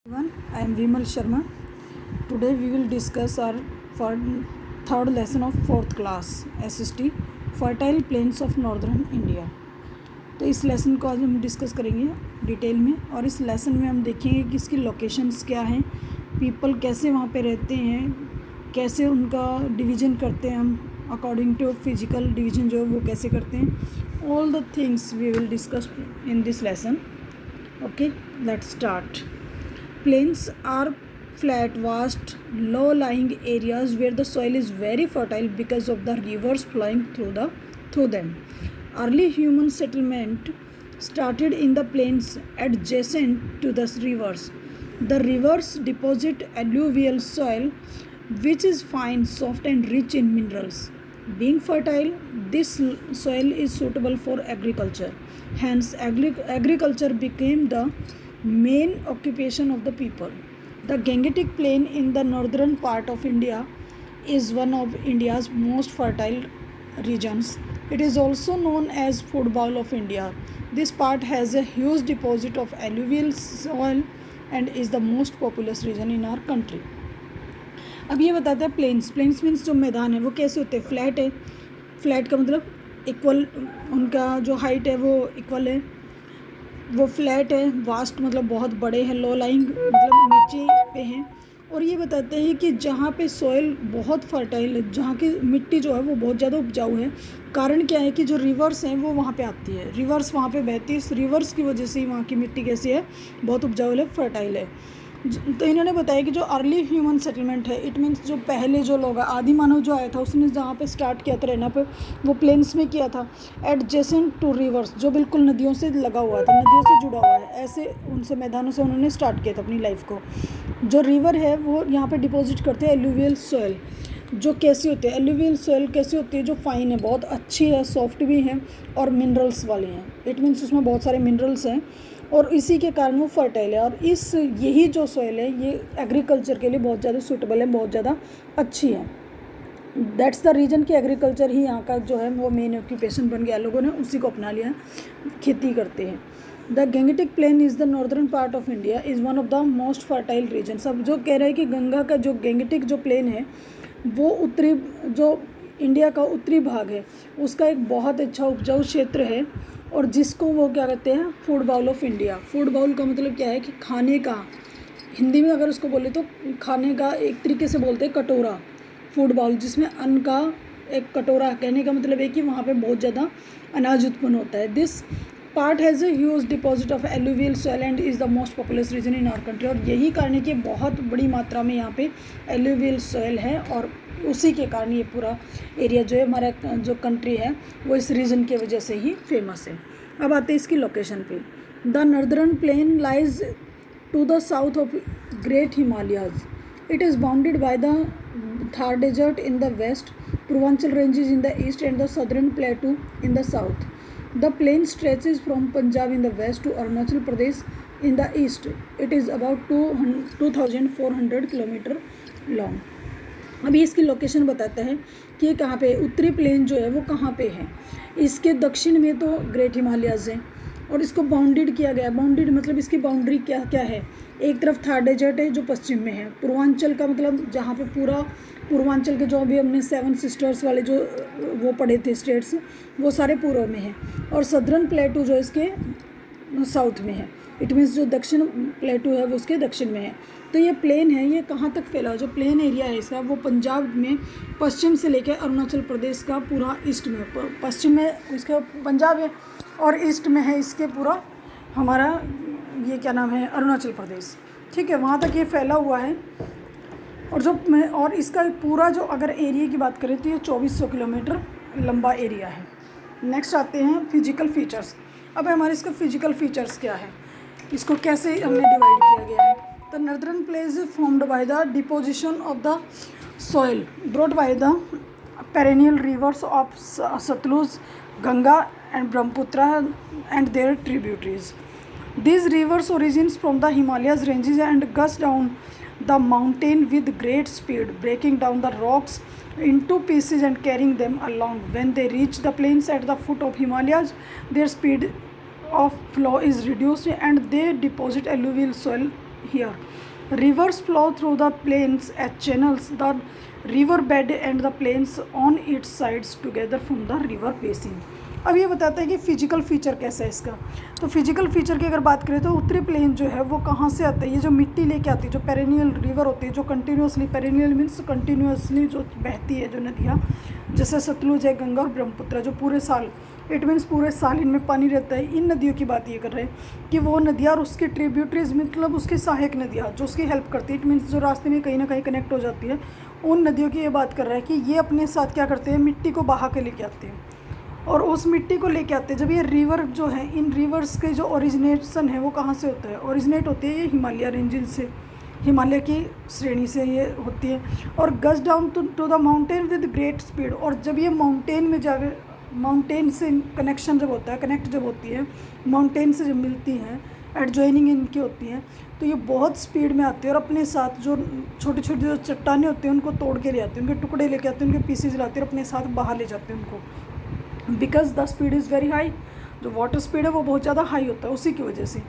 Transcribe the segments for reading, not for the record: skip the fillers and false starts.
Everyone, I am Vimal Sharma. Today we will discuss our third lesson of fourth class SST Fertile Plains of Northern India. तो इस lesson को आज हम discuss करेंगे detail में, और इस लेसन में हम देखेंगे कि इसकी लोकेशंस क्या हैं, पीपल कैसे वहाँ पे रहते हैं, कैसे उनका डिवीज़न करते हैं हम अकॉर्डिंग टू फिजिकल डिवीज़न जो है वो कैसे करते हैं. All the things we will discuss in this lesson. Okay, let's start. Plains are flat, vast, low-lying areas where the soil is very fertile because of the rivers flowing through them. Early human settlement started in the plains adjacent to the rivers. The rivers deposit alluvial soil, which is fine, soft, and rich in minerals. Being fertile, this soil is suitable for agriculture. Hence, agriculture became the main occupation of the people. The Gangetic Plain in the northern part of India is one of India's most fertile regions. It is also known as food bowl of India. This part has a huge deposit of alluvial soil and is the most populous region in our country. अब ये बताते हैं planes means जो मैदान है वो कैसे होते हैं. फ्लैट है. फ्लैट का मतलब इक्वल, उनका जो हाइट है वो इक्वल है, वो फ्लैट है. वास्ट मतलब बहुत बड़े हैं. लो लाइंग मतलब नीचे पे हैं. और ये बताते हैं कि जहाँ पे सॉइल बहुत फर्टाइल है, जहाँ की मिट्टी जो है वो बहुत ज़्यादा उपजाऊ है. कारण क्या है कि जो रिवर्स हैं वो वहाँ पे आती है, रिवर्स वहाँ पे बहती है. इस रिवर्स की वजह से ही वहाँ की मिट्टी कैसी है, बहुत उपजाऊ है, फर्टाइल है. तो इन्होंने बताया कि जो अर्ली ह्यूमन सेटलमेंट है, इट मीन्स जो पहले जो लोग आदि मानव जो आया था उसने जहाँ पे स्टार्ट किया था रहना पे, वो प्लेन्स में किया था. एडजेसेंट टू रिवर्स, जो बिल्कुल नदियों से लगा हुआ था, नदियों से जुड़ा हुआ है, ऐसे उनसे मैदानों से उन्होंने स्टार्ट किया था अपनी लाइफ को. जो रिवर है वो यहाँ पे डिपॉजिट करते हैं एलुवियल सॉइल. जो कैसी होती है एलुवियल सॉइल, कैसी होती है, जो फाइन है, बहुत अच्छी है, सॉफ्ट भी है और मिनरल्स वाली हैं. इट मीन्स उसमें बहुत सारे मिनरल्स हैं और इसी के कारण वो फर्टाइल है. और यही जो सॉइल है ये एग्रीकल्चर के लिए बहुत ज़्यादा सूटेबल है, बहुत ज़्यादा अच्छी है. दैट्स द रीज़न कि एग्रीकल्चर ही यहाँ का जो है वो मेन ऑक्यूपेशन बन गया. लोगों ने उसी को अपना लिया, खेती करते हैं. The Gangetic plain is the northern part of India is one of the most fertile reason. सब जो कह रहे हैं कि गंगा का जो गंगेटिक जो प्लेन है वो उत्तरी, जो इंडिया का उत्तरी भाग है, उसका एक बहुत अच्छा उपजाऊ क्षेत्र है. और जिसको वो क्या कहते हैं, food bowl of India. Food bowl का मतलब क्या है कि खाने का, हिंदी में अगर उसको बोले तो खाने का एक तरीके से बोलते हैं कटोरा. फूड बाउल जिसमें अन्न का एक कटोरा, कहने का मतलब है कि वहाँ पे बहुत ज़्यादा अनाज उत्पन्न होता है. This part has a huge deposit of alluvial soil and is the most populous region in our country. और यही कारण है कि बहुत बड़ी मात्रा में यहाँ पे एलुवियल सॉइल है और उसी के कारण ये पूरा एरिया जो है हमारा जो कंट्री है वो इस रीजन की वजह से ही फेमस है. अब आते हैं इसकी लोकेशन पे. The northern plain lies to the south of great Himalayas. It is bounded by the Thar desert in the west, Purvanchal ranges in the east and the southern plateau in the south. The plain stretches from Punjab in the west to Arunachal Pradesh in the east. It is about 2,400 kilometre long. अभी इसकी location बताते हैं कि ये कहाँ पे, उत्तरी plane जो है वो कहाँ पे है. इसके दक्षिण में तो ग्रेट हिमालयाज हैं और इसको बाउंडेड किया गया. बाउंडेड मतलब इसकी बाउंड्री क्या क्या है. एक तरफ थार डेजर्ट है जो पश्चिम में है. पूर्वांचल का मतलब जहाँ पे पूरा पूर्वांचल के जो अभी हमने 7 सिस्टर्स वाले जो वो पढ़े थे स्टेट्स, वो सारे पूर्व में हैं. और सदर्न प्लेटू जो इसके साउथ में है. इट मीन्स जो दक्षिण प्लेटू है वो उसके दक्षिण में है. तो ये प्लेन है, ये कहाँ तक फैला, जो प्लेन एरिया है इसका वो पंजाब में पश्चिम से लेकर अरुणाचल प्रदेश का पूरा ईस्ट में, पश्चिम में इसका पंजाब है और ईस्ट में है इसके पूरा हमारा ये क्या नाम है, अरुणाचल प्रदेश. ठीक है, वहाँ तक ये फैला हुआ है. और इसका पूरा जो अगर एरिया की बात करें तो ये 2400 किलोमीटर लंबा एरिया है. नेक्स्ट आते हैं फिजिकल फीचर्स. अब हमारे इसका फिजिकल फीचर्स क्या है, इसको कैसे हमने डिवाइड किया गया है. The northern plains is formed by the deposition of the soil brought by the perennial rivers of Satluj, Ganga and Brahmaputra and their tributaries. These rivers origins from the Himalayas ranges and gush down the mountain with great speed, breaking down the rocks into pieces and carrying them along. When they reach the plains at the foot of Himalayas, their speed of flow is reduced and they deposit alluvial soil here. Rivers flow through the plains as channels. The river bed and the plains on its sides together from the river basin. अब ये बताता है कि physical feature कैसा है इसका। तो physical feature की अगर बात करें तो उत्तरी प्लेन जो है वो कहाँ से आता है, ये जो मिट्टी लेके आती है, जो पेरेनियल रिवर होती है, जो कंटिन्यूसली, पेरेनियल मीन्स कंटिन्यूसली जो बहती है, जो नदियाँ जैसे सतलुज है, गंगा और ब्रह्मपुत्र, जो पूरे साल, इट मीन्स पूरे साल इनमें पानी रहता है। इन नदियों की बात ये कर रहे हैं कि वो नदियाँ और उसकी ट्रिब्यूटरीज, मतलब उसकी सहायक नदियाँ जो उसकी हेल्प करती है, इट मीन्स जो रास्ते में कहीं ना कहीं कनेक्ट हो जाती है, उन नदियों की ये बात कर रहा है कि ये अपने साथ क्या करते हैं, मिट्टी को बहा के लेके आते हैं। और उस मिट्टी को लेके आते हैं जब ये रिवर जो है, इन रिवर्स के जो ओरिजिनेशन है वो कहाँ से होता है, ओरिजिनेट होती है ये हिमालय रेंजेस से, हिमालय की श्रेणी से ये होती है। और goes down to the mountain with great speed, और जब ये माउंटेन में जाके, माउंटेन से कनेक्शन जब होता है, कनेक्ट जब होती है, माउंटेन से जब मिलती हैं, एडजॉइनिंग इनकी होती हैं, तो ये बहुत स्पीड में आती है और अपने साथ जो छोटी छोटी जो चट्टानें होती हैं उनको तोड़ के ले आते हैं, उनके टुकड़े लेके आते हैं, उनके पीसेज लाते हैं और अपने साथ बाहर ले जाते हैं उनको, because the speed is very high. जो वाटर स्पीड है वो बहुत ज़्यादा हाई होता है उसी की वजह से।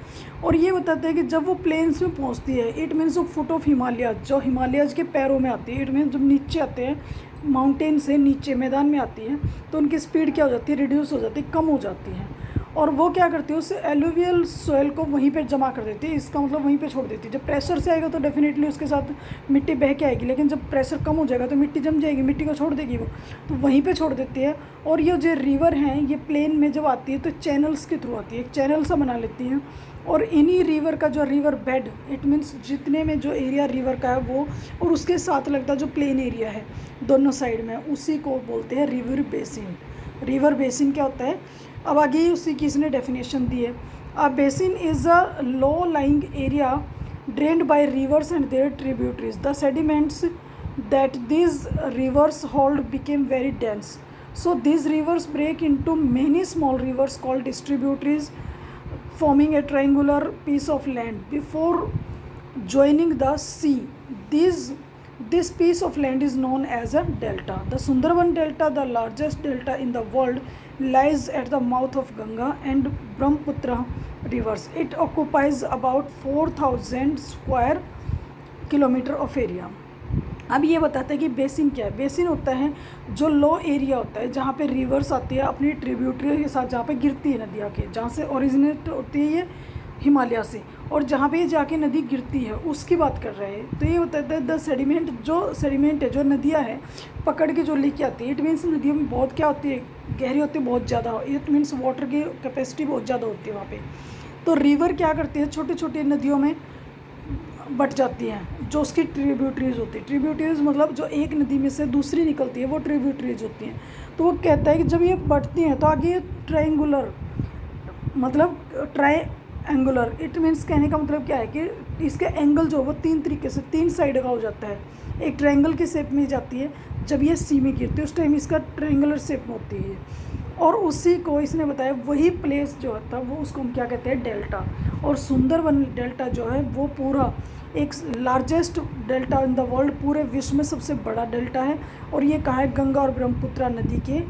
और ये बताते हैं कि जब वो प्लेन्स में पहुंचती है, इट मीन्स जो फुट ऑफ हिमालय, जो हिमालयज के पैरों में आती है, इट मीन्स जब नीचे आते हैं, माउंटेन से नीचे मैदान में आती है, तो उनकी स्पीड क्या हो जाती है, रिड्यूस हो जाती है, कम हो जाती है। और वो क्या करती है, उस एलुवियल सोयल को वहीं पे जमा कर देती है, इसका मतलब वहीं पे छोड़ देती है। जब प्रेशर से आएगा तो डेफिनेटली उसके साथ मिट्टी बह के आएगी, लेकिन जब प्रेशर कम हो जाएगा तो मिट्टी जम जाएगी, मिट्टी को छोड़ देगी वो, तो वहीं पे छोड़ देती है। और ये जो रिवर हैं ये प्लेन में जब आती है तो चैनल्स के थ्रू आती है, एक चैनल सा बना लेती हैं। और इन्हीं रिवर का जो रिवर बेड, इट मीन्स जितने में जो एरिया रिवर का है वो, और उसके साथ लगता जो प्लेन एरिया है दोनों साइड में, उसी को बोलते हैं रिवर बेसिन। रिवर बेसिन क्या होता है, अब आगे ही उसी की इसने डेफिनेशन दी है। A basin is a low lying area drained by rivers and their tributaries. The sediments that these rivers hold became very dense. So these rivers break into many small rivers called distributaries, forming a triangular piece of land before joining the sea. This piece of land is known as a delta. The Sundarban Delta, the largest delta in the world, lies at the mouth of Ganga and Brahmaputra rivers. It occupies about 4,000 square kilometre of area. अब ये बताते हैं कि basin क्या है। Basin होता है जो लो एरिया होता है जहाँ पे रिवर्स आती है अपनी ट्रिब्यूटरी के साथ, जहाँ पे गिरती है नदियाँ के, जहाँ से ओरिजिनेट होती है ये हिमालय से, और जहाँ पे ये जाके नदी गिरती है उसकी बात कर रहे हैं। तो ये बताता है द सेडिमेंट, जो सेडिमेंट है, जो नदियाँ है पकड़ के जो लेके आती है, इट मीन्स नदियों में बहुत क्या होती है, गहरी होती है बहुत ज़्यादा, इट मीन्स वाटर की कैपेसिटी बहुत ज़्यादा होती है वहाँ पे। तो रिवर क्या करती है, छोटी छोटी नदियों में बट जाती हैं, जो उसकी ट्रिब्यूटरीज होती है। ट्रिब्यूटरीज मतलब जो एक नदी में से दूसरी निकलती है वो ट्रिब्यूटरीज होती हैं। तो वो कहता है कि जब ये बढ़ती हैं तो आगे ये ट्रायंगुलर, मतलब ट्रायंगुलर, इट मीन्स कहने का मतलब क्या है कि इसके एंगल जो वो तीन तरीके से, तीन साइड का हो जाता है। एक ट्रायंगल की शेप में जाती है, जब ये सी में गिरती है उस टाइम इसका ट्रायंगुलर शेप में होती है। और उसी को इसने बताया, वही प्लेस जो होता है वो उसको हम क्या कहते हैं, डेल्टा। और सुंदरबन डेल्टा जो है वो पूरा एक largest delta in the world, पूरे विश्व में सबसे बड़ा डेल्टा है। और ये कहाँ है, गंगा और ब्रह्मपुत्रा नदी के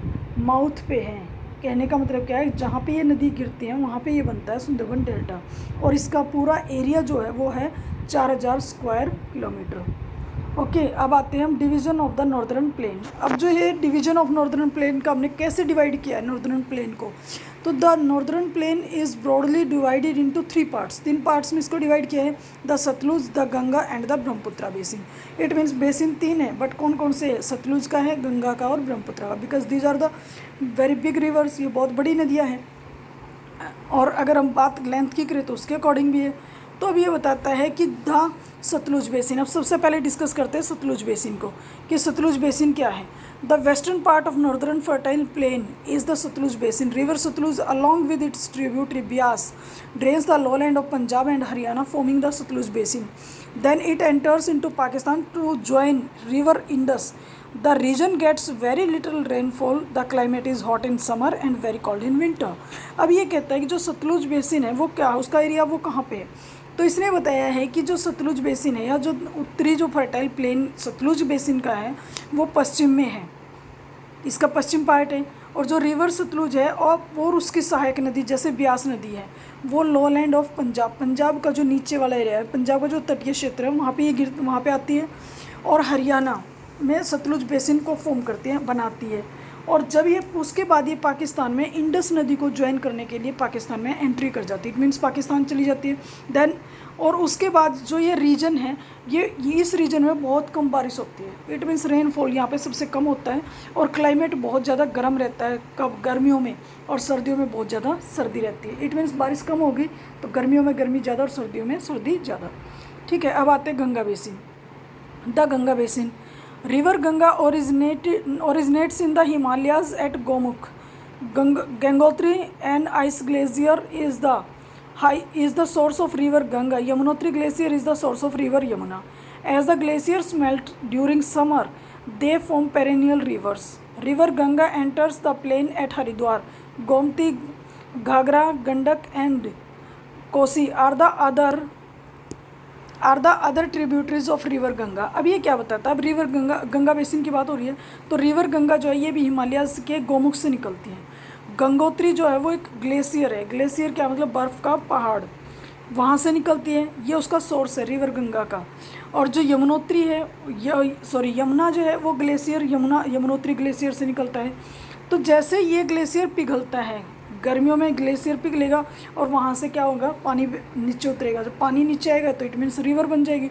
माउथ पे है। कहने का मतलब क्या है, जहाँ पे ये नदी गिरती है वहाँ पे ये बनता है सुंदरबन डेल्टा। और इसका पूरा एरिया जो है वो है 4000 स्क्वायर किलोमीटर। ओके, अब आते हैं हम division of the northern plane. अब जो है डिवीज़न ऑफ नॉर्दर्न प्लेन का हमने कैसे डिवाइड किया है नॉर्दर्न प्लेन को, तो the northern plain is broadly divided into 3 parts. 3 parts में इसको डिवाइड किया है, the Satluj, the Ganga and the Brahmaputra basin. It means basin 3 है, बट कौन कौन से है, सतलुज का है, गंगा का और ब्रह्मपुत्रा का, because these are the very big rivers, ये बहुत बड़ी नदियाँ हैं। और अगर हम बात लेंथ की करें तो उसके अकॉर्डिंग भी है। तो अब ये बताता है कि द सतलुज बेसिन। अब सबसे पहले डिस्कस करते हैं सतलुज बेसिन को, कि सतलुज बेसिन क्या है। The western part of northern fertile plain is the Satluj basin. River Satluj along with its tributary Beas drains the lowland of Punjab and Haryana, forming the Satluj basin. Then it enters into Pakistan to join river Indus. The region gets very little rainfall. The climate is hot in summer and very cold in winter. अब ये कहता है कि जो Sutlej basin है वो क्या, उसका एरिया वो कहाँ पे है। तो इसने बताया है कि जो सतलुज बेसिन है, या जो उत्तरी जो फर्टाइल प्लेन सतलुज बेसिन का है वो पश्चिम में है, इसका पश्चिम पार्ट है। और जो रिवर सतलुज है और उसकी सहायक नदी जैसे ब्यास नदी है वो लोलैंड ऑफ पंजाब का जो नीचे वाला एरिया है, पंजाब का जो तटीय क्षेत्र है वहाँ पे वहाँ पे आती है और हरियाणा में सतलुज बेसिन को फॉर्म करती है, बनाती है। और जब ये उसके बाद ये पाकिस्तान में इंडस नदी को ज्वाइन करने के लिए पाकिस्तान में एंट्री कर जाती है, इट मीन्स पाकिस्तान चली जाती है देन। और उसके बाद जो ये रीजन है ये इस रीजन में बहुत कम बारिश होती है, इट मीन्स रेनफॉल यहाँ पे सबसे कम होता है और क्लाइमेट बहुत ज़्यादा गर्म रहता है कब गर्मियों में, और सर्दियों में बहुत ज़्यादा सर्दी रहती है। इट मीन्स बारिश कम होगी तो गर्मियों में गर्मी ज़्यादा और सर्दियों में सर्दी ज़्यादा। ठीक है, अब आते हैं Ganga basin. The Ganga basin, river Ganga originates in the Himalayas at Gomukh. Gangotri and ice glacier is the source of river Ganga. Yamunotri glacier is the source of river Yamuna. As the glaciers melt during summer, they form perennial rivers. River Ganga enters the plain at Haridwar. Gomti, Ghagra, Gandak and Kosi are the other tributaries of river Ganga. अब ये क्या बताता है, अब river Ganga basin की बात हो रही है तो रिवर गंगा जो है ये भी हिमालयाज के गोमुख से निकलती है। गंगोत्री जो है वो एक ग्लेशियर है, ग्लेशियर क्या मतलब बर्फ़ का पहाड़, वहाँ से निकलती है, ये उसका सोर्स है रिवर गंगा का। और जो यमुनोत्री है यमुना जो है वो ग्लेशियर यमुनोत्री ग्लेशियर से निकलता है। तो जैसे ये ग्लेशियर पिघलता है, गर्मियों में ग्लेशियर पिघलेगा और वहाँ से क्या होगा, पानी नीचे उतरेगा, जब पानी नीचे आएगा तो इट मीन्स रिवर बन जाएगी।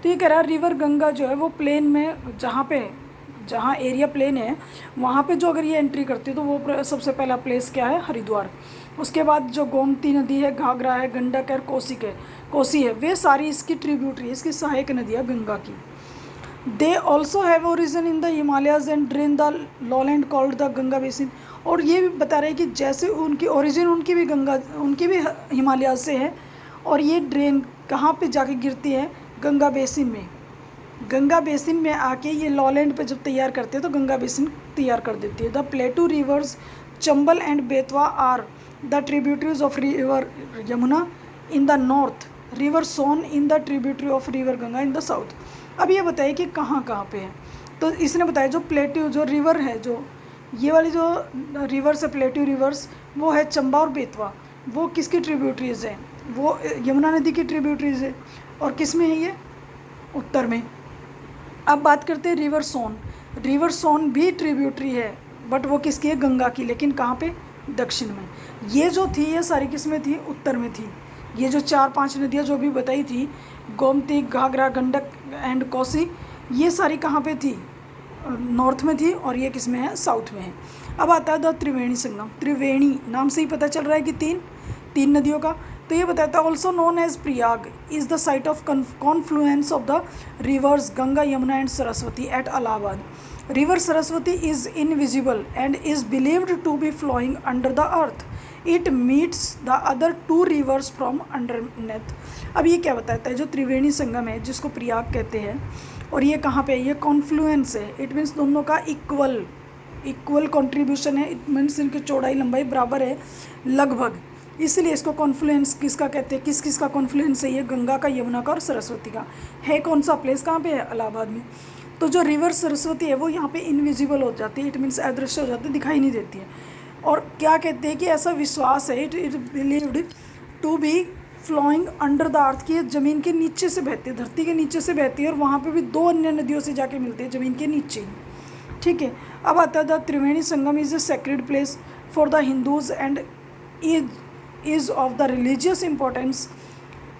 तो ये कह रहा है रिवर गंगा जो है वो प्लेन में जहाँ एरिया प्लेन है वहाँ पे जो अगर ये एंट्री करती है तो वो सबसे पहला प्लेस क्या है, हरिद्वार। उसके बाद जो गोमती नदी है, घाघरा है, गंडक है, कोसी है, वे सारी इसकी ट्रिब्यूटरी, इसकी सहायक नदियाँ गंगा की। They also have origin in the Himalayas and drain the lowland called the Ganga basin. और ये भी बता रहे हैं कि जैसे उनकी ओरिजिन उनकी भी हिमालयाज से है और ये ड्रेन कहाँ पे जाके गिरती है, गंगा बेसिन में। गंगा बेसिन में आके ये लॉलैंड पे जब तैयार करते हैं तो गंगा बेसिन तैयार कर देती है। The plateau rivers Chambal and Betwa are the tributaries of river Yamuna in the north, river Son in the tributary of river Ganga in the south. अब ये बताइए कि कहाँ पे है, तो इसने बताया जो प्लेट्यू जो रिवर है, जो ये वाली जो रिवर्स है प्लेट्यू रिवर्स वो है चंबा और बेतवा, वो किसकी ट्रिब्यूटरीज है, वो यमुना नदी की ट्रिब्यूटरीज है। और किस में है ये, उत्तर में। अब बात करते हैं रिवर सोन भी ट्रिब्यूटरी है बट वो किसकी है, गंगा की, लेकिन कहाँ पे, दक्षिण में। ये जो थी ये सारी किस में थी, उत्तर में थी। ये जो 4-5 नदियाँ जो भी बताई थी, गोमती, घाघरा, गंडक एंड कोसी, ये सारी कहाँ पे थी, नॉर्थ में थी, और ये किस में है, साउथ में है। अब आता है द त्रिवेणी संगम। त्रिवेणी नाम से ही पता चल रहा है कि तीन नदियों का। तो ये बताता है also known as Prayag is the site of confluence of the rivers Ganga, Yamuna and Saraswati at Allahabad. River Saraswati is invisible and is believed to be flowing under the earth. It meets the other 2 rivers from underneath. अब ये क्या बताता है, जो त्रिवेणी संगम है जिसको प्रयाग कहते हैं, और ये कहाँ पे है, ये कॉन्फ्लुएंस है, इट मीन्स दोनों का इक्वल कंट्रीब्यूशन है, इट मीन्स इनकी चौड़ाई लंबाई बराबर है लगभग, इसलिए इसको कॉन्फ्लुएंस किसका कहते हैं, किस का कॉन्फ्लुएंस है, ये गंगा का, यमुना का और सरस्वती का है। कौन सा प्लेस कहाँ पे है, इलाहाबाद में। तो जो रिवर सरस्वती है वो यहाँ पे इनविजिबल हो जाती है, इट मीन्स अदृश्य हो जाती है, दिखाई नहीं देती है। और क्या कहते हैं कि ऐसा विश्वास है, it believed to be flowing under the earth, की ज़मीन के नीचे से बहती है, धरती के नीचे से बहती है, और वहाँ पे भी 2 अन्य नदियों से जाके मिलती है ज़मीन के नीचे ही। ठीक है, अब आता है the Triveni Sangam is a sacred place for the Hindus and is of the religious importance.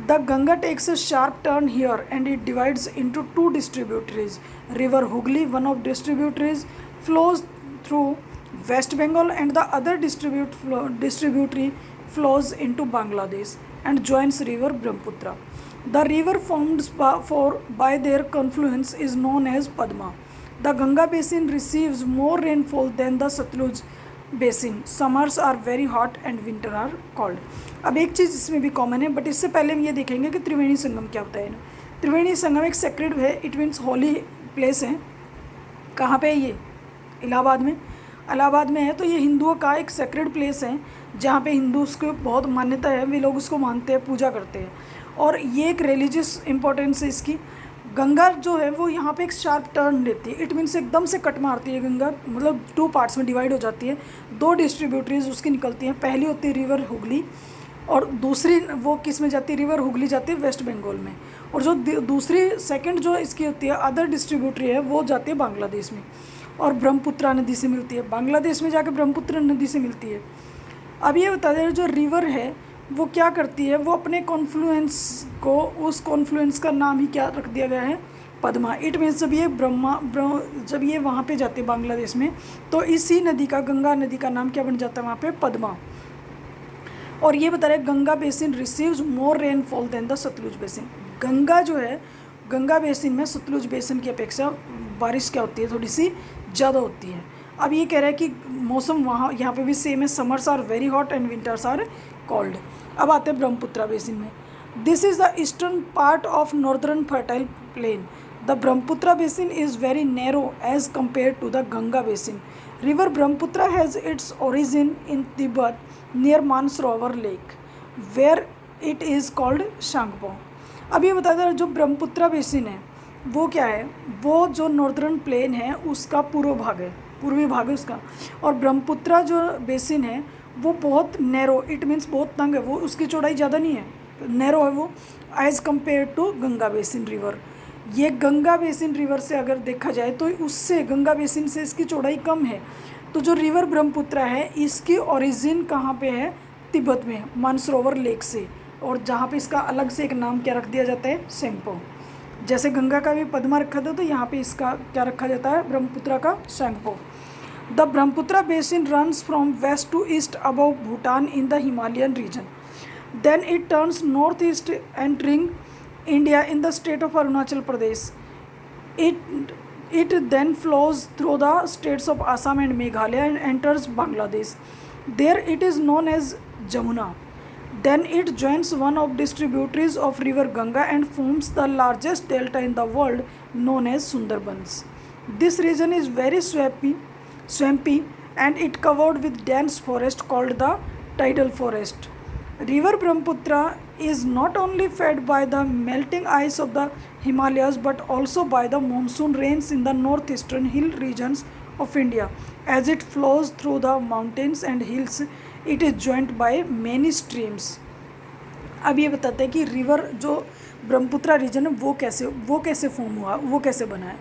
The Ganga takes a sharp turn here and it divides into 2 distributaries. River Hooghly, one of distributaries, flows through West Bengal and the other distributary flows into Bangladesh and joins river Brahmaputra. The river formed by their confluence is known as Padma. The Ganga basin receives more rainfall than the Satluj basin. Summers are very hot and winter are cold. अब एक चीज़ इसमें भी common है, but इससे पहले हम ये देखेंगे कि त्रिवेणी संगम क्या होता है। त्रिवेणी संगम एक सेक्रेड है, इट मीन्स होली प्लेस है। कहाँ पे है ये, इलाहाबाद में है। तो ये हिंदुओं का एक सेक्रेड प्लेस है जहाँ पे हिंदूज़ को बहुत मान्यता है, वे लोग उसको मानते हैं, पूजा करते हैं, और ये एक रिलीजियस इंपॉर्टेंस है इसकी। गंगा जो है वो यहाँ पे एक शार्प टर्न लेती है, इट मीन्स एकदम से कट मारती है गंगा, मतलब 2 पार्ट्स में डिवाइड हो जाती है, 2 डिस्ट्रीब्यूटरीज उसकी निकलती हैं। पहली होती है रिवर हुगली और दूसरी वो किस में जाती है, रिवर हुगली जाती है वेस्ट बंगाल में, और जो दूसरी सेकंड जो इसकी होती है अदर डिस्ट्रीब्यूटरी है वो जाती है बांग्लादेश में और ब्रह्मपुत्रा नदी से मिलती है, बांग्लादेश में जाकर ब्रह्मपुत्र नदी से मिलती है। अब ये बता दें जो रिवर है वो क्या करती है, वो अपने कॉन्फ्लुएंस को, उस कॉन्फ्लुएंस का नाम ही क्या रख दिया गया है, पद्मा। इट मीन्स जब ये जब ये वहाँ पे जाते हैं बांग्लादेश में, तो इसी नदी का, गंगा नदी का नाम क्या बन जाता है वहाँ पे, पद्मा। और ये बता रहे Ganga basin receives more rainfall than the Satluj basin. Ganga जो है, गंगा बेसिन में सतलुज बेसिन की अपेक्षा बारिश क्या होती है, थोड़ी सी ज़्यादा होती है। अब ये कह रहा है कि मौसम वहाँ यहाँ पे भी सेम है, summers are very hot and winters are cold. अब आते हैं ब्रह्मपुत्रा बेसिन में। This is the eastern part of northern fertile plain. The Brahmaputra basin is very narrow as compare to the Ganga basin. River Brahmaputra has its origin in Tibet near Mansarovar lake where it is called Tsangpo. अब ये बता दें जो Brahmaputra basin है वो क्या है, वो जो नॉर्दर्न प्लेन है उसका पूर्व भाग है, पूर्वी भाग है उसका, और ब्रह्मपुत्रा जो बेसिन है वो बहुत नैरो, इट मीन्स बहुत तंग है, वो उसकी चौड़ाई ज़्यादा नहीं है, नैरो है वो as compare to Ganga basin river. ये गंगा बेसिन रिवर से अगर देखा जाए तो उससे, गंगा बेसिन से इसकी चौड़ाई कम है। तो जो रिवर ब्रह्मपुत्रा है इसकी ओरिजिन कहाँ पे है, तिब्बत में, मानसरोवर लेक से, और जहाँ पे इसका अलग से एक नाम क्या रख दिया जाता है, सेंगपो। जैसे गंगा का भी पद्मा रखा था तो यहाँ पे इसका क्या रखा जाता है, ब्रह्मपुत्रा का Tsangpo. The Brahmaputra basin runs from west to east above Bhutan in the Himalayan region, then it turns north east entering India in the state of Arunachal Pradesh. It then flows through the states of Assam and Meghalaya and enters Bangladesh. There it is known as Jamuna. Then it joins one of distributaries of river Ganga and forms the largest delta in the world known as Sundarbans. This region is very swampy and it covered with dense forest called the tidal forest. River Brahmaputra is not only fed by the melting ice of the Himalayas but also by the monsoon rains in the northeastern hill regions of India. As it flows through the mountains and hills, it is joined by many streams. अब ये बताते हैं कि river जो Brahmaputra reason है वो कैसे form हुआ, वो कैसे बना है।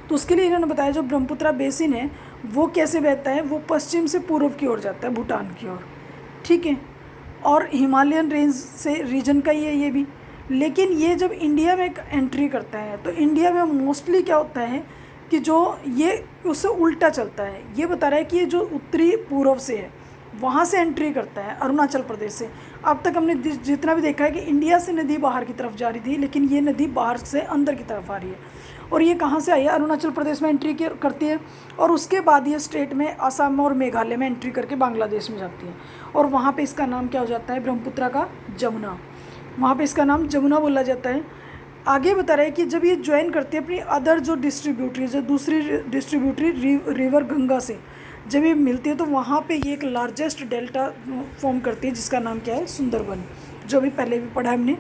तो उसके लिए इन्होंने बताया जो ब्रह्मपुत्रा बेसिन है वो कैसे बहता है, वो पश्चिम से पूर्व की ओर जाता है, भूटान की ओर, ठीक है, और हिमालयन रेंज से रीजन का ही है ये भी। लेकिन ये जब इंडिया में एंट्री करता है तो इंडिया में मोस्टली क्या होता है कि जो ये उससे उल्टा चलता है। ये बता रहा है कि ये जो उत्तरी पूर्व से है वहाँ से एंट्री करता है, अरुणाचल प्रदेश से। अब तक हमने जितना भी देखा है कि इंडिया से नदी बाहर की तरफ जा रही थी, लेकिन ये नदी बाहर से अंदर की तरफ आ रही है। और ये कहाँ से आई है, अरुणाचल प्रदेश में एंट्री करती है, और उसके बाद ये स्टेट में असम और मेघालय में एंट्री करके बांग्लादेश में जाती है, और वहाँ पे इसका नाम क्या हो जाता है, ब्रह्मपुत्रा का जमुना। वहाँ पे इसका नाम जमुना बोला जाता है। आगे बता रहा है कि जब ये ज्वाइन करती है अपनी अदर जो डिस्ट्रीब्यूटरीज है, दूसरी डिस्ट्रीब्यूटरी रिवर गंगा से जब ये मिलती है तो वहाँ पे ये एक लार्जेस्ट डेल्टा फॉर्म करती है जिसका नाम क्या है, सुंदरबन, जो भी पहले भी पढ़ा है हमने।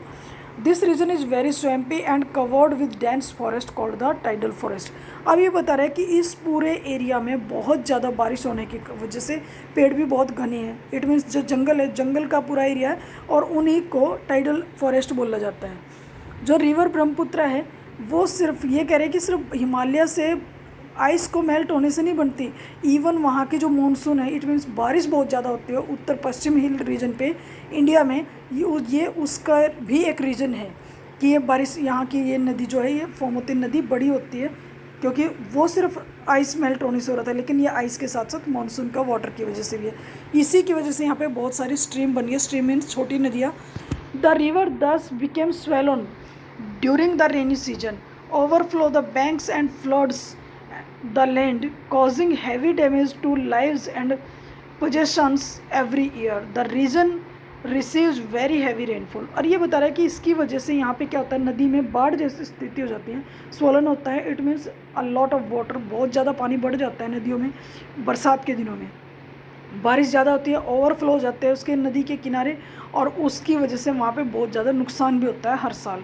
This region is very swampy and covered with dense forest called the tidal forest. अब ये बता रहा है कि इस पूरे एरिया में बहुत ज़्यादा बारिश होने की वजह से पेड़ भी बहुत घने हैं। इट मीन्स जो जंगल है, जंगल का पूरा एरिया है, और उन्हीं को टाइडल फॉरेस्ट बोला जाता है। जो रिवर ब्रह्मपुत्रा है वो सिर्फ ये कह रहे हैं कि सिर्फ हिमालय से आइस को मेल्ट होने से नहीं बनती, इवन वहाँ की जो मानसून है, इट मीन्स बारिश बहुत ज़्यादा होती है उत्तर पश्चिम हिल रीजन पे इंडिया में, ये उसका भी एक रीज़न है कि ये बारिश, यहाँ की ये नदी जो है, ये फॉर्मोती नदी बड़ी होती है क्योंकि वो सिर्फ आइस मेल्ट होने से हो रहा था, लेकिन ये आइस के साथ साथ मानसून का वाटर की वजह से भी है। इसी की वजह से यहाँ पे बहुत सारी स्ट्रीम बनी है। स्ट्रीम मीन्स छोटी नदियाँ। द रिवर दस became swollen during the rainy season, overflow the banks and floods the land, causing heavy damage to lives and possessions every year. The region receives very heavy rainfall. और ये बता रहा है कि इसकी वजह से यहाँ पे क्या होता है, नदी में बाढ़ जैसी स्थिति हो जाती है, स्वलन होता है। It means a lot of water, बहुत ज़्यादा पानी बढ़ जाता है नदियों में। बरसात के दिनों में बारिश ज़्यादा होती है, ओवरफ्लो हो जाते हैं उसके नदी के किनारे, और उसकी वजह से वहाँ पे बहुत ज़्यादा नुकसान भी होता है हर साल।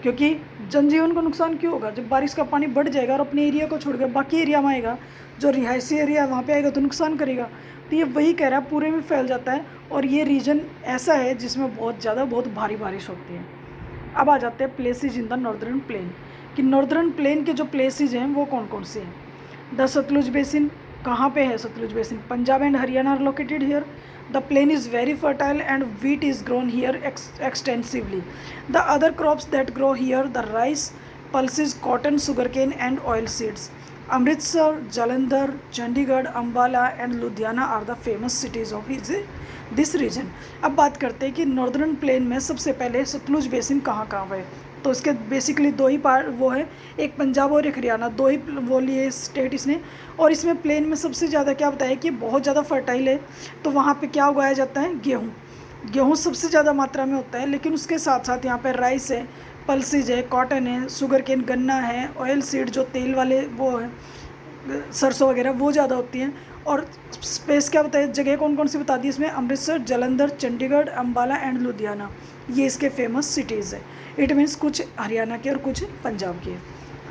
क्योंकि जनजीवन को नुकसान क्यों होगा, जब बारिश का पानी बढ़ जाएगा और अपने एरिया को छोड़कर बाकी एरिया में आएगा, जो रिहायशी एरिया है वहाँ पे आएगा तो नुकसान करेगा। तो ये वही कह रहा है, पूरे में फैल जाता है और ये रीजन ऐसा है जिसमें बहुत भारी बारिश होती है। अब आ जाते हैं places in the northern plane, कि नॉर्दर्न प्लेन के जो प्लेसेज हैं वो कौन कौन से हैं। द सतलुज बेसिन, कहाँ पे है Satluj basin, Punjab and Haryana are located here. The plain is very fertile and wheat is grown here extensively. The other crops that grow here, the rice, pulses, cotton, sugarcane and oil seeds. Amritsar, Jalandhar, Chandigarh, Ambala and Ludhiana are the famous cities of this region. अब बात करते हैं कि northern plain में सबसे पहले Sutlej basin कहाँ कहाँ है। तो इसके बेसिकली दो ही पार्ट वो है, एक पंजाब और एक हरियाणा, दो ही वो लिए स्टेट इसने। और इसमें प्लेन में सबसे ज़्यादा क्या बताया कि बहुत ज़्यादा फर्टाइल है, तो वहाँ पे क्या उगाया जाता है, गेहूँ सबसे ज़्यादा मात्रा में होता है। लेकिन उसके साथ साथ यहाँ पे राइस है, पल्सेज है, कॉटन है, शुगर केन गन्ना है, ऑयल सीड जो तेल वाले वो है, सरसों वगैरह वो ज़्यादा होती हैं। और स्पेस क्या बताया, जगह कौन कौन सी बता दी इसमें, अमृतसर, जलंधर, चंडीगढ़, अम्बाला एंड लुधियाना, ये इसके फेमस सिटीज़ है। इट मीन्स कुछ हरियाणा के और कुछ पंजाब के।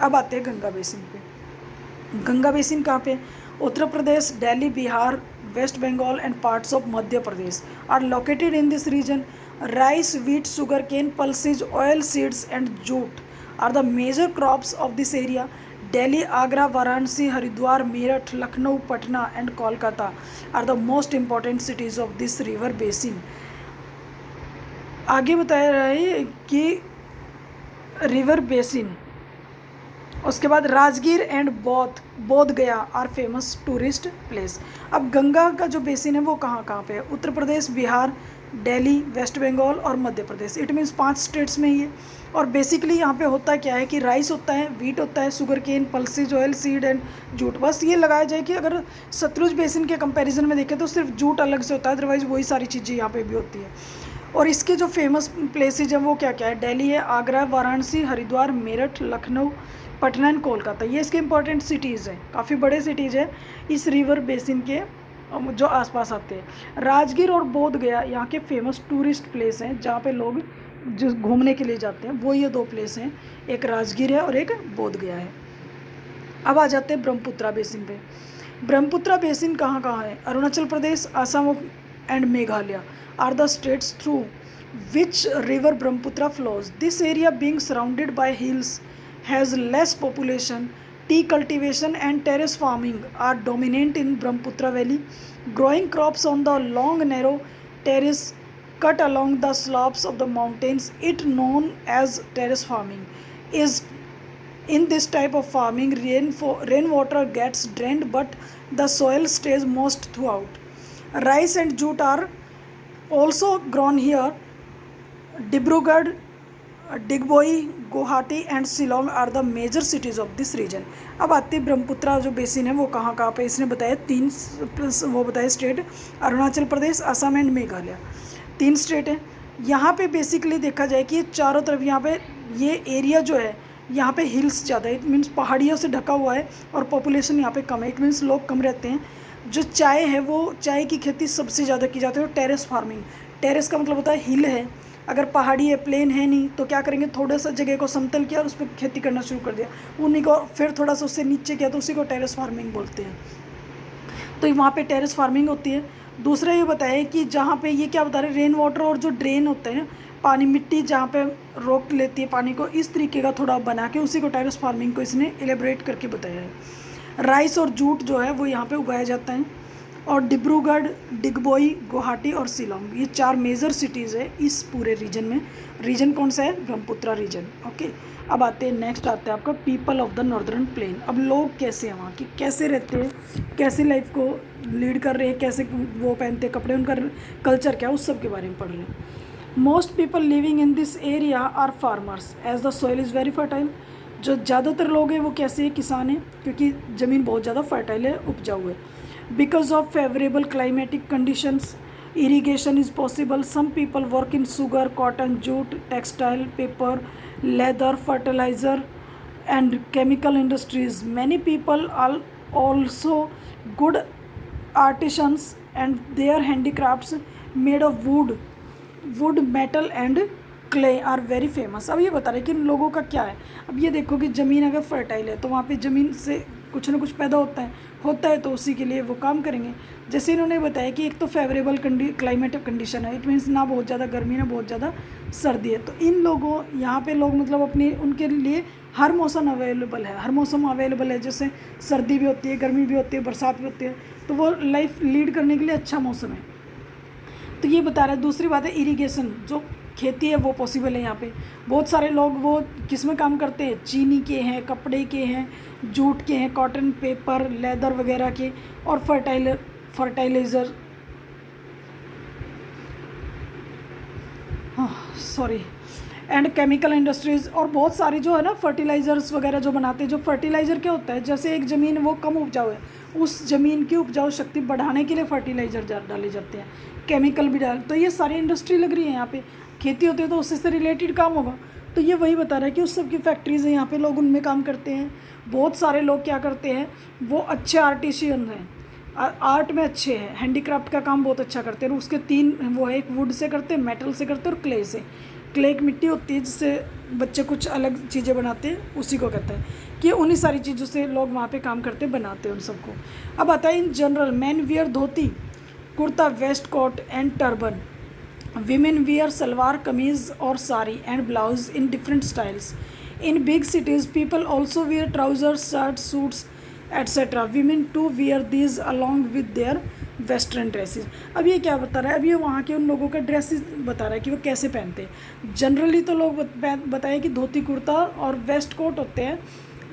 अब आते हैं गंगा बेसिन पे। गंगा बेसिन कहाँ पे, Uttar Pradesh, Delhi, Bihar, West Bengal and parts of Madhya Pradesh are located in this region. Rice, wheat, sugarcane, pulses, oil seeds and jute are the major crops of this area. Delhi, Agra, Varanasi, Haridwar, Meerut, Lucknow, Patna and Kolkata are the most important cities of this river basin. आगे बताया रहा है कि river basin, उसके बाद Rajgir and बोध गया are famous tourist place. अब गंगा का जो बेसिन है वो कहाँ कहाँ पे है, उत्तर प्रदेश, बिहार, दिल्ली, वेस्ट बंगाल और Madhya Pradesh. It means 5 states में ही है। और बेसिकली यहाँ पे होता क्या है कि राइस होता है, वीट होता है, sugar cane, pulses, oil seed and jute. बस ये लगाया जाए कि अगर सतलुज बेसिन के कंपैरिजन में देखें तो सिर्फ जूट अलग से होता है, अदरवाइज वही सारी चीज़ें यहाँ पे भी होती है। और इसके जो फेमस प्लेसेज हैं वो क्या क्या है, दिल्ली है, आगरा, वाराणसी, हरिद्वार, मेरठ, लखनऊ, पटना एंड कोलकाता, ये इसके इंपॉर्टेंट सिटीज़ हैं, काफ़ी बड़े सिटीज़ हैं इस रिवर बेसिन के जो आसपास आते हैं। राजगीर और बोध गया यहाँ के फेमस टूरिस्ट प्लेस हैं, जहाँ पे लोग जो घूमने के लिए जाते हैं वो ये 2 प्लेस हैं, एक राजगीर है और एक बोध गया है। अब आ जाते हैं ब्रह्मपुत्रा बेसिन पे। ब्रह्मपुत्रा बेसिन कहाँ कहाँ है, Arunachal Pradesh, Assam and Meghalaya are the states through which river Brahmaputra flows. This area being surrounded by hills has less population. Tea cultivation and terrace farming are dominant in Brahmaputra Valley. Growing crops on the long narrow terrace cut along the slopes of the mountains, it known as terrace farming, is in this type of farming rainwater gets drained but the soil stays moist throughout. Rice and jute are also grown here. Dibrugarh, Digboi, Guwahati and Shillong are the major cities of this region. अब आती है ब्रह्मपुत्रा जो basin है वो कहाँ कहाँ पे, इसने बताया 3 वो बताया state, Arunachal Pradesh, Assam and Meghalaya, 3 state हैं। यहाँ पे बेसिकली देखा जाए कि चारों तरफ यहाँ पे ये एरिया जो है यहाँ पे हिल्स ज़्यादा है, इट मीन्स पहाड़ियों से ढका हुआ है और पॉपुलेशन यहाँ पे कम है, इट मीन्स लोग कम रहते हैं। जो चाय है वो चाय की खेती सबसे ज़्यादा की जाती है। और टेरेस फार्मिंग, टेरेस का मतलब होता है हिल है, अगर पहाड़ी है, प्लेन है नहीं, तो क्या करेंगे, थोड़ा सा जगह को समतल किया और उस पर खेती करना शुरू कर दिया, उन्हीं को फिर थोड़ा सा उससे नीचे किया तो उसी को टेरेस फार्मिंग बोलते हैं। तो वहाँ पे टेरेस फार्मिंग होती है। दूसरा ये बताया कि जहाँ पे ये क्या बता रहे, रेन वाटर और जो ड्रेन होता है ना, पानी, मिट्टी जहाँ पे रोक लेती है पानी को, इस तरीके का थोड़ा बना के उसी को टेरेस फार्मिंग को इसने एलेबरेट करके बताया है। राइस और जूट जो है वो यहाँ पे उगाया जाता है। और डिब्रूगढ़, डिगबोई, गुवाहाटी और शिलोंग, ये 4 मेजर सिटीज़ है इस पूरे रीजन में। रीजन कौन सा है, ब्रह्मपुत्रा रीजन। ओके, अब आते हैं नेक्स्ट आते हैं आपका people of the northern plane. अब लोग कैसे हैं वहाँ की, कैसे रहते हैं, कैसे लाइफ को लीड कर रहे हैं, कैसे वो पहनते हैं कपड़े, उनका कल्चर क्या है, उस सब के बारे में पढ़ रहे हैं। Most people living in this area are farmers as the soil is very fertile. जो ज़्यादातर लोग हैं वो कैसे हैं, किसान हैं, क्योंकि ज़मीन बहुत ज़्यादा फर्टाइल है, उपजाऊ है। Because of favorable climatic conditions, irrigation is possible. Some people work in sugar, cotton, jute, textile, paper, leather, fertilizer, and chemical industries. Many people are also good artisans, and their handicrafts made of wood, metal, and clay are very famous. अब ये बता रहे हैं कि इन लोगों का क्या है। अब ये देखो कि ज़मीन अगर फर्टाइल है तो वहाँ पे ज़मीन से कुछ ना कुछ पैदा होता है तो उसी के लिए वो काम करेंगे। जैसे इन्होंने बताया कि एक तो फेवरेबल क्लाइमेट कंडीशन है, इट मीन्स ना बहुत ज़्यादा गर्मी ना बहुत ज़्यादा सर्दी है। तो इन लोगों यहाँ पे लोग मतलब अपनी उनके लिए हर मौसम अवेलेबल है, हर मौसम अवेलेबल है। जैसे सर्दी भी होती है, गर्मी भी होती है, बरसात भी होती है, तो वो लाइफ लीड करने के लिए अच्छा मौसम है। तो ये बता रहा है। दूसरी बात है इरिगेशन, जो खेती है वो पॉसिबल है यहाँ पे। बहुत सारे लोग वो किस में काम करते हैं, चीनी के हैं, कपड़े के हैं, जूट के हैं, कॉटन, पेपर, लेदर वगैरह के, और फर्टाइलाइज़र सॉरी एंड केमिकल इंडस्ट्रीज़, और बहुत सारी जो है ना फर्टिलाइज़र्स वगैरह जो बनाते हैं। जो फर्टिलाइज़र क्या होता है, जैसे एक ज़मीन वो कम उपजाऊ है, उस ज़मीन की उपजाऊ शक्ति बढ़ाने के लिए फर्टिलाइज़र डाले जाते हैं, केमिकल भी तो ये सारी इंडस्ट्री लग रही है यहाँ पे। खेती होती है तो उससे रिलेटेड काम होगा। तो ये वही बता रहा है कि उस सब की फैक्ट्रीज़ हैं यहाँ पे, लोग उनमें काम करते हैं। बहुत सारे लोग क्या करते हैं, वो अच्छे आर्टिशियन हैं, आर्ट में अच्छे हैं, हैंडीक्राफ्ट का काम बहुत अच्छा करते हैं। और उसके तीन वो है, एक वुड से करते हैं, मेटल से करते हैं, और क्ले से। क्ले एक मिट्टी होती है जिससे बच्चे कुछ अलग चीज़ें बनाते हैं, उसी को कहते हैं कि उन्हीं सारी चीज़ों से लोग वहाँ पे काम करते बनाते हैं उन सबको। अब आता है in general, man wear dhoti kurta, waistcoat and turban, women wear salwar kameez or sari and blouse in different styles. In big cities people also wear trousers, shirts, suits etc. Women too wear these along with their western dresses. अब ये क्या बता रहा है, अब ये वहाँ के उन लोगों का ड्रेसेस बता रहा है कि वो कैसे पहनते हैं। जनरली तो लोग बताए कि धोती कुर्ता और वेस्ट कोट होते हैं,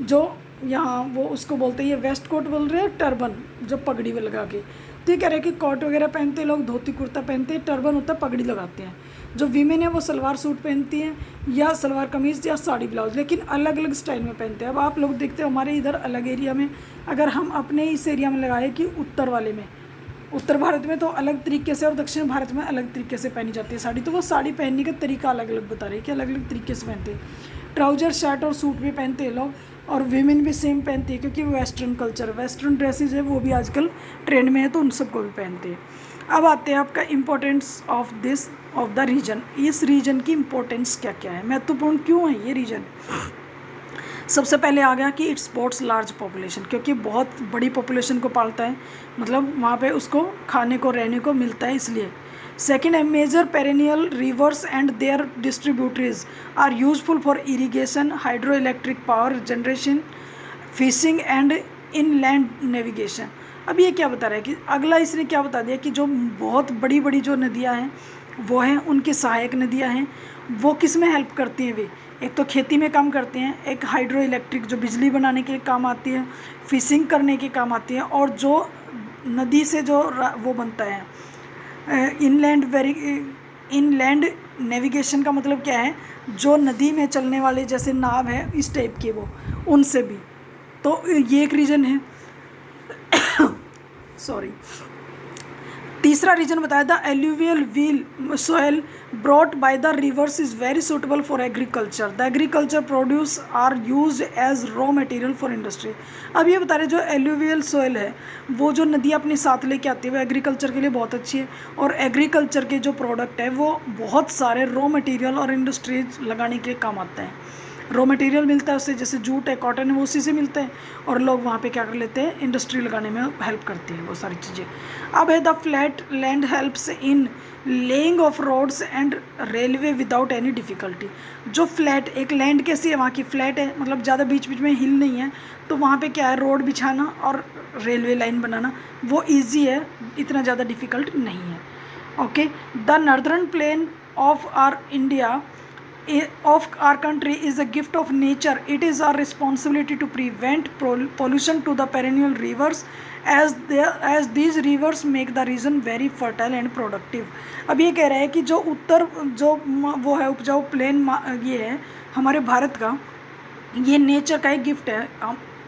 जो यहाँ वो उसको बोलते हैं, ये वेस्ट कोट बोल रहे हैं, टर्बन जो पगड़ी में लगा के। तो ये कह रहे हैं कि कोट वगैरह पहनते हैं लोग, धोती कुर्ता पहनते हैं, टर्बन होता है, पगड़ी लगाते हैं। जो वीमेन है वो सलवार सूट पहनती हैं, या सलवार कमीज़ या साड़ी ब्लाउज, लेकिन अलग अलग स्टाइल में पहनते हैं। अब आप लोग देखते हो हमारे इधर अलग एरिया में, अगर हम अपने इस एरिया में लगाए कि उत्तर वाले में, उत्तर भारत में तो अलग तरीके से और दक्षिण भारत में अलग तरीके से पहनी जाती है साड़ी, तो वो साड़ी पहनने का तरीका अलग अलग बता रही है कि अलग अलग तरीके से पहनते हैं। ट्राउज़र, शर्ट और सूट भी पहनते हैं लोग, और वीमेन भी सेम पहनती है, क्योंकि वेस्टर्न कल्चर, वेस्टर्न ड्रेसेस है वो भी आजकल ट्रेंड में है, तो उन सबको भी पहनते हैं। अब आते हैं आपका इम्पोर्टेंस ऑफ द रीजन। इस रीजन की इम्पोर्टेंस क्या क्या है, महत्वपूर्ण क्यों है ये रीजन। सबसे पहले आ गया कि इट सपोर्ट्स लार्ज पॉपुलेशन, क्योंकि बहुत बड़ी पॉपुलेशन को पालता है, मतलब वहाँ पे उसको खाने को रहने को मिलता है, इसलिए। सेकेंड है major perennial rivers and their distributaries are useful for irrigation, hydroelectric power generation, fishing and inland navigation. अब ये क्या बता रहा है कि अगला इसने क्या बता दिया कि जो बहुत बड़ी बड़ी जो नदियाँ हैं वो हैं, उनकी सहायक नदियाँ हैं, वो किस में हेल्प करती हैं। वे एक तो खेती में काम करते हैं, एक हाइड्रो इलेक्ट्रिक जो बिजली बनाने के काम आती है, फिशिंग करने के काम आती है, और जो नदी से जो वो बनता है इनलैंड नेविगेशन का मतलब क्या है, जो नदी में चलने वाले जैसे नाव है इस टाइप के, वो उनसे भी। तो ये एक रीज़न है। सॉरी। तीसरा रीजन बताया था एल्यूवियल व्हील soil brought by the rivers is very suitable for agriculture, the agriculture produce are used as raw material for industry. अब ये बता रहे जो एल्यूवियल सॉयल है, वो जो नदी अपने साथ लेके आती है, वो एग्रीकल्चर के लिए बहुत अच्छी है, और एग्रीकल्चर के जो प्रोडक्ट है वो बहुत सारे रॉ मटेरियल और इंडस्ट्रीज लगाने के काम आता है। रॉ मटेरियल मिलता है उससे, जैसे जूट है, कॉटन है, वो उसी से मिलता है, और लोग वहाँ पे क्या कर लेते हैं, इंडस्ट्री लगाने में हेल्प करती है वो सारी चीज़ें। अब है the flat land helps in laying of roads and railway without any difficulty. जो फ्लैट एक लैंड कैसी है, वहाँ की फ्लैट है, मतलब ज़्यादा बीच बीच में हिल नहीं है, तो वहाँ पे क्या है, रोड बिछाना और रेलवे लाइन बनाना वो ईजी है, इतना ज़्यादा डिफ़िकल्ट नहीं है। Okay, the northern plane of R India of our country is a gift of nature. It is our responsibility to prevent pollution to the perennial rivers as these rivers make the region very fertile and productive. अब ये कह रहा है कि जो उत्तर जो वो है उपजाऊ प्लेन ये है हमारे भारत का, ये नेचर का एक गिफ्ट है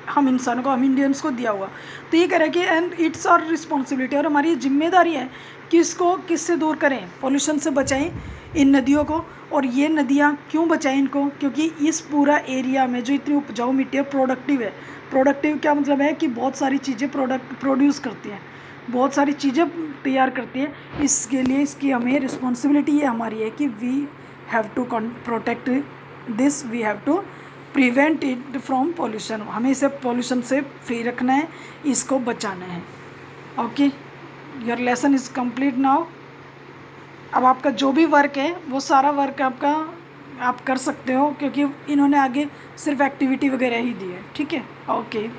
हम इंसानों को, हम इंडियंस को दिया हुआ। तो ये कह रहा है कि एंड इट्स आवर रिस्पॉन्सिबिलिटी, और हमारी जिम्मेदारी है कि इसको किससे दूर करें, पॉल्यूशन से बचाएं इन नदियों को। और ये नदियाँ क्यों बचाएं इनको, क्योंकि इस पूरा एरिया में जो इतनी उपजाऊ मिट्टी है प्रोडक्टिव है। प्रोडक्टिव क्या मतलब है कि बहुत सारी चीज़ें प्रोड्यूस करती हैं, बहुत सारी चीज़ें तैयार करती है। इसके लिए इसकी हमें रिस्पॉन्सिबिलिटी ये हमारी है कि we have to protect this, we have to prevent it from pollution, हमें इसे पॉल्यूशन से फ्री रखना है, इसको बचाना है। Okay, your lesson is complete now. अब आपका जो भी वर्क है वो सारा वर्क आपका आप कर सकते हो, क्योंकि इन्होंने आगे सिर्फ एक्टिविटी वगैरह ही दी है। ठीक है, ओके।